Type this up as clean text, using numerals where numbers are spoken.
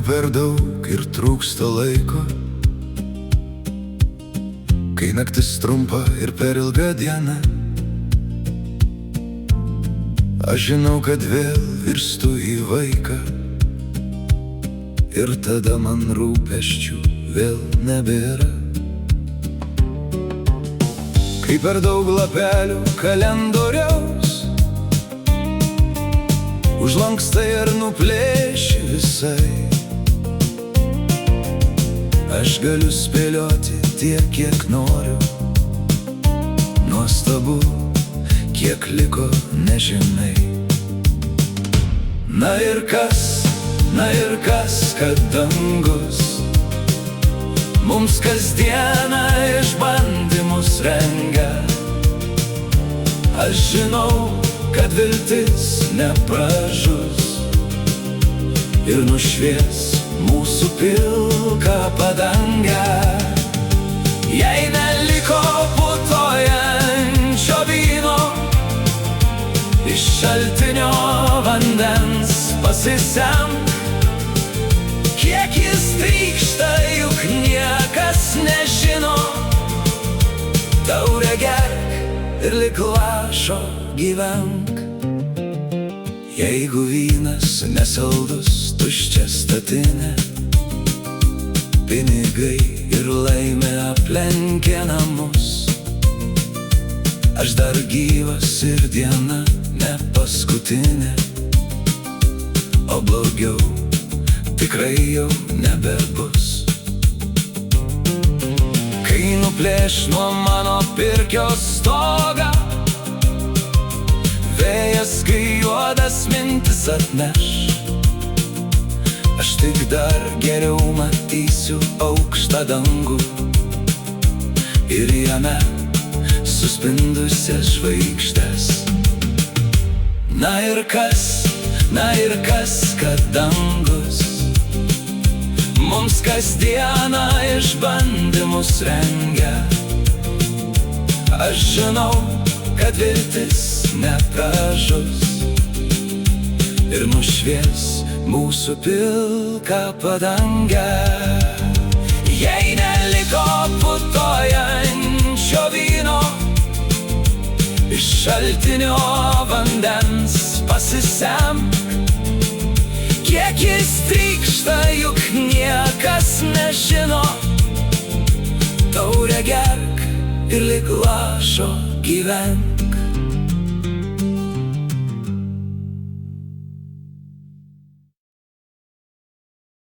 per daug ir trūksta laiko, kai naktis trumpa ir per ilga diena. Aš žinau, kad vėl virstu į vaiką, ir tada man rūpesčių vėl nebėra. Kai per daug lapelių kalendoriaus užlankstai ir nuplėši visai, aš galiu spėlioti tiek, kiek noriu. Nuostabu, kiek liko nežinai. Na ir kas, kad dangus mums kasdieną išbandymus rengia. Aš žinau, kad viltis nepražus ir nušvies mūsų pilką padangę. Jei neliko putojančio vyno, iš šaltinio vandens pasisemk. Kiek jis trykšta, juk niekas nežino. Taurę gerk ir lik lašo gyvenk. Jeigu vynas nesaldus, tuščia statinė, pinigai ir laimė aplenkė namus. Aš dar gyvas ir diena ne paskutinė, o blogiau tikrai jau nebebus. Kai nuplėš nuo mano pirkio stogą vėjas, kai juodas mintis atneš, aš tik dar geriau matysiu aukštą dangų ir jame suspindusias žvaigždes. Na ir kas, kad dangus mums kasdieną išbandymus rengia. Aš žinau, kad viltis nepražus ir nušvies mūsų pilką padangę. Jei neliko putojančio vyno, iš šaltinio vandens pasisemk. Kiek jis trykšta, juk niekas nežino. Taurę gerk ir lik lašo gyvenk.